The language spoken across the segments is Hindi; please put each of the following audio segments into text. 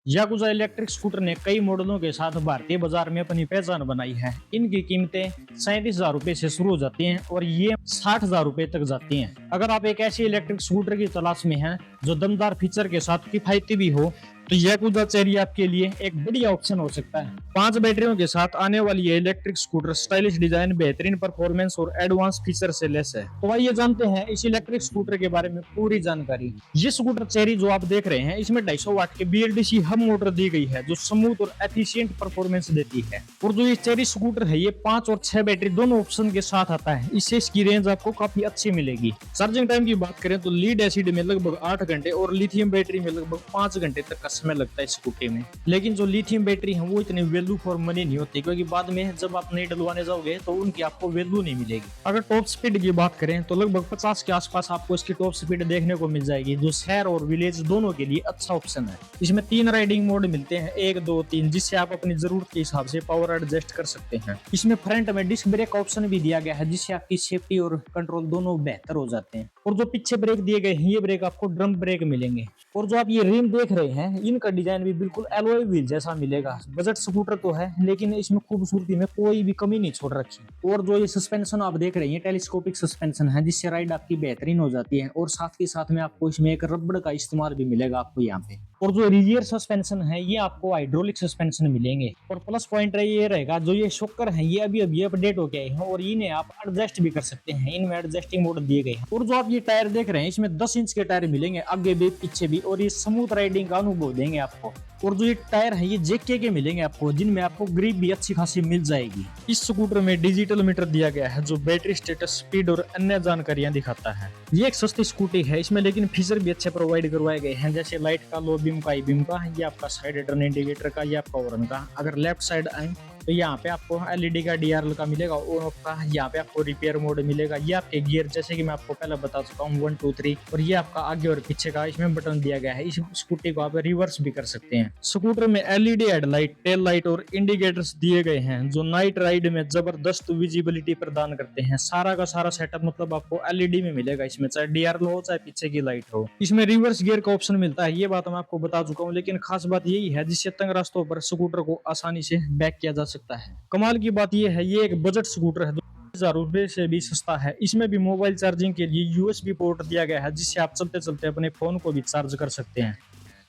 याकुजा इलेक्ट्रिक स्कूटर ने कई मॉडलों के साथ भारतीय बाजार में अपनी पहचान बनाई है। इनकी कीमतें 37,000 रुपए से शुरू हो जाती हैं और ये 60,000 रुपए तक जाती हैं। अगर आप एक ऐसी इलेक्ट्रिक स्कूटर की तलाश में हैं जो दमदार फीचर के साथ किफायती भी हो, तो याकुजा चेरी आपके लिए एक बढ़िया ऑप्शन हो सकता है। 5 बैटरियों के साथ आने वाली ये इलेक्ट्रिक स्कूटर स्टाइलिश डिजाइन, बेहतरीन परफॉर्मेंस और एडवांस फीचर से लेस है। तो आइए जानते हैं इस इलेक्ट्रिक स्कूटर के बारे में पूरी जानकारी। ये स्कूटर चेरी जो आप देख रहे हैं, इसमें 250 वाट के BLDC हब मोटर दी गई है जो स्मूथ और एफिशिएंट परफॉर्मेंस देती है। और जो ये चेरी स्कूटर है, ये 5 और 6 बैटरी दोनों ऑप्शन के साथ आता है। इससे इसकी रेंज आपको काफी अच्छी मिलेगी। चार्जिंग टाइम की बात करें तो लीड एसिड में लगभग 8 घंटे और लिथियम बैटरी में लगभग 5 घंटे तक का समय लगता है स्कूटी में। लेकिन जो लिथियम बैटरी है वो इतनी वैल्यू फॉर मनी नहीं होती, क्योंकि बाद में जब आप नई डलवाने जाओगे तो उनकी आपको वैल्यू नहीं मिलेगी। अगर टॉप स्पीड की बात करें तो लगभग 50 के आसपास आपको इसकी टॉप स्पीड देखने को मिल जाएगी, जो शहर और विलेज दोनों के लिए अच्छा ऑप्शन है। इसमें 3 राइडिंग मोड मिलते हैं, 1, 2, 3, जिससे आप अपनी जरूरत के हिसाब से पावर एडजस्ट कर सकते हैं। इसमें फ्रंट में डिस्क ब्रेक ऑप्शन भी दिया गया है, जिससे आपकी सेफ्टी और कंट्रोल दोनों बेहतर हो जाते हैं। और जो पीछे ब्रेक दिए गए हैं, ये ब्रेक आपको ड्रम ब्रेक मिलेंगे। और जो आप ये रिम देख रहे हैं, इनका डिजाइन भी बिल्कुल एलॉय व्हील जैसा मिलेगा। बजट स्कूटर तो है, लेकिन इसमें खूबसूरती में कोई भी कमी नहीं छोड़ रखी। और जो ये सस्पेंशन आप देख रहे हैं, टेलीस्कोपिक सस्पेंशन है, जिससे राइड आपकी बेहतरीन हो जाती है। और साथ के साथ में आपको इसमें एक रबड़ का इस्तेमाल भी मिलेगा आपको यहाँ पे। और जो रियर सस्पेंशन है, ये आपको हाइड्रोलिक सस्पेंशन मिलेंगे। और प्लस पॉइंट ये रहेगा, जो ये शॉकर है ये अभी अपडेट हो गए हैं और इन्हें आप एडजस्ट भी कर सकते हैं। इनमें एडजस्टिंग मोड दिए गए हैं। और जो आप ये टायर देख रहे हैं, इसमें 10 इंच के टायर मिलेंगे, आगे भी पीछे भी, और ये स्मूथ राइडिंग का अनुभव देंगे आपको। और जो ये टायर है, ये जेके के मिलेंगे आपको, जिनमें आपको ग्रिप भी अच्छी खासी मिल जाएगी। इस स्कूटर में डिजिटल मीटर दिया गया है जो बैटरी स्टेटस, स्पीड और अन्य जानकारियां दिखाता है। ये एक सस्ती स्कूटी है, इसमें लेकिन फीचर भी अच्छे प्रोवाइड करवाए गए हैं, जैसे लाइट का, लो बीम का, हाई बीम का, ये आपका साइड टर्न इंडिकेटर का, ये आपका हॉर्न का। अगर लेफ्ट साइड आए तो यहाँ पे आपको LED का DRL का मिलेगा, ऑन ऑफ का। यहाँ पे आपको रिपेयर मोड मिलेगा। ये आपके गियर, जैसे कि मैं आपको पहले बता चुका हूँ, 1, 2, 3। और ये आपका आगे और पीछे का इसमें बटन दिया गया है। इस स्कूटी को आप रिवर्स भी कर सकते हैं। स्कूटर में LED हेडलाइट, टेल लाइट और इंडिकेटर्स दिए गए हैं, जो नाइट राइड में जबरदस्त विजिबिलिटी प्रदान करते हैं। सारा का सारा सेटअप मतलब आपको LED में मिलेगा इसमें, चाहे DRL हो चाहे पीछे की लाइट हो। इसमें रिवर्स गियर का ऑप्शन मिलता है, ये बात मैं आपको बता चुका हूँ। लेकिन खास बात यही है, जिससे तंग रास्तों पर स्कूटर को आसानी से बैक किया जा सकता है। कमाल की बात यह है, ये एक बजट स्कूटर है, 2,000 रुपए से भी सस्ता है। इसमें भी मोबाइल चार्जिंग के लिए USB पोर्ट दिया गया है, जिससे आप चलते चलते अपने फोन को भी चार्ज कर सकते हैं।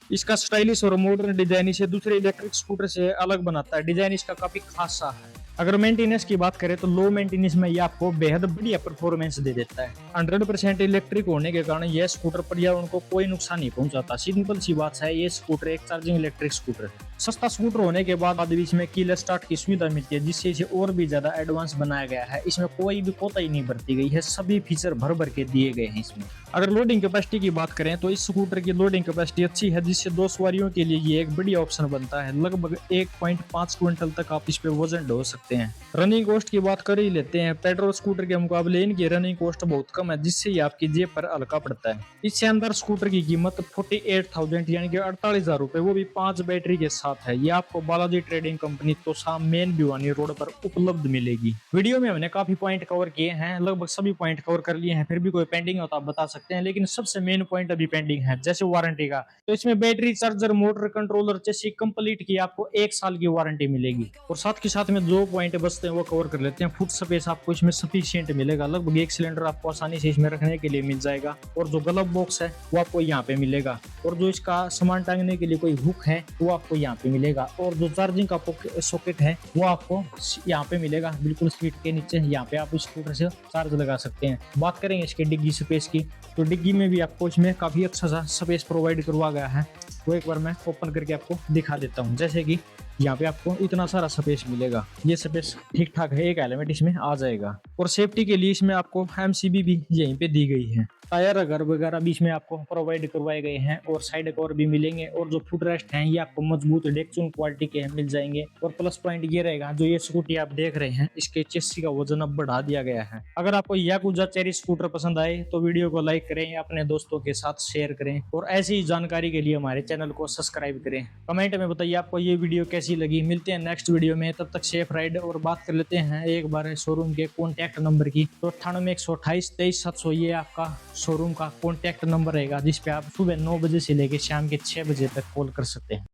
इसका स्टाइलिश और मॉडर्न डिजाइन इसे दूसरे इलेक्ट्रिक स्कूटर से अलग बनाता है। डिजाइन इसका काफी खास सा है। अगर मेंटेनेंस की बात करें तो लो मेंटेनेंस में ये आपको बेहद बढ़िया परफॉर्मेंस दे देता है। 100% इलेक्ट्रिक होने के कारण यह स्कूटर पर्यावरण को कोई नुकसान नहीं पहुंचाता। सिंपल सी बात है, ये स्कूटर एक चार्जिंग इलेक्ट्रिक स्कूटर है। सस्ता स्कूटर होने के बाद भी इसमें कीलेस स्टार्ट की सुविधा मिलती है, जिससे इसे और भी ज्यादा एडवांस बनाया गया है। इसमें कोई भी कोताही नहीं बरती गई है, सभी फीचर भर भर के दिए गए हैं इसमें। अगर लोडिंग कैपेसिटी की बात करें तो इस स्कूटर की लोडिंग कैपेसिटी अच्छी है, जिससे 2 सवारियों के लिए ये एक बढ़िया ऑप्शन बनता है। लगभग 1.5 क्विंटल तक आप इस पे वजन ढो सकते हैं। रनिंग कॉस्ट की बात कर ही लेते हैं। पेट्रोल स्कूटर के मुकाबले इनकी रनिंग कॉस्ट बहुत कम है, जिससे ये आपकी जेब पर हल्का पड़ता है। इस शानदार स्कूटर की कीमत 48,000 यानी कि 48,000 रुपए, वो भी 5 बैटरी के साथ है। ये आपको बालाजी ट्रेडिंग कंपनी तोसा मेन भिवानी रोड पर उपलब्ध मिलेगी। वीडियो में हमने काफी पॉइंट कवर किए हैं, लगभग सभी पॉइंट कवर कर लिए हैं। फिर भी कोई पेंडिंग हो तो आप बता सकते हैं, लेकिन सबसे मेन पॉइंट अभी पेंडिंग है, जैसे वारंटी का। तो इसमें बैटरी, चार्जर, मोटर कंट्रोलर जैसी कंप्लीट की आपको 1 साल की वारंटी मिलेगी। और साथ के साथ में जो पॉइंट बचते हैं वो कवर कर लेते हैं। फुट स्पेस आपको इसमें सफिशिएंट मिलेगा, लगभग 1 सिलेंडर आपको आसानी से इसमें रखने के लिए मिल जाएगा। और जो ग्लव बॉक्स है वो आपको यहाँ पे मिलेगा। और जो इसका सामान टांगने के लिए कोई हुक है वो आपको यहाँ पे मिलेगा। और जो चार्जिंग का सॉकेट है वो आपको यहाँ पे मिलेगा, बिल्कुल सीट के नीचे। यहाँ पे आप स्कूटर से चार्ज लगा सकते हैं। बात करेंगे इसके डिग्गी स्पेस की, तो डिग्गी में भी आपको इसमें काफी अच्छा सा स्पेस प्रोवाइड करवा गया है। वो एक बार मैं ओपन करके आपको दिखा देता हूँ। जैसे कि यहाँ पे आपको इतना सारा स्पेस मिलेगा, ये स्पेस ठीक ठाक है, एक हेलमेट इसमें आ जाएगा। और सेफ्टी के लिए इसमें आपको MCB भी यहीं पे दी गई है। टायर अगर वगैरह भी इसमें आपको प्रोवाइड करवाए गए हैं और साइड कवर भी मिलेंगे। और जो फुट रेस्ट हैं ये आपको मजबूत डेक्चुन क्वालिटी के मिल जाएंगे। और प्लस पॉइंट ये रहेगा, जो ये स्कूटी आप देख रहे हैं, इसके चेसी का वजन अब बढ़ा दिया गया है। अगर आपको याकुजा चेरी स्कूटर पसंद आए तो वीडियो को लाइक करें, अपने दोस्तों के साथ शेयर करें, और ऐसी जानकारी के लिए हमारे चैनल को सब्सक्राइब करें। कमेंट में बताइए आपको ये वीडियो कैसी लगी। मिलते हैं नेक्स्ट वीडियो में, तब तक सेफ राइड। और बात कर लेते हैं एक बार शोरूम के कॉन्टैक्ट नंबर की, तो 98 128 23 700 ये आपका शोरूम का कॉन्टैक्ट नंबर रहेगा, जिस पे आप सुबह 9 बजे से लेकर शाम के 6 बजे तक कॉल कर सकते हैं।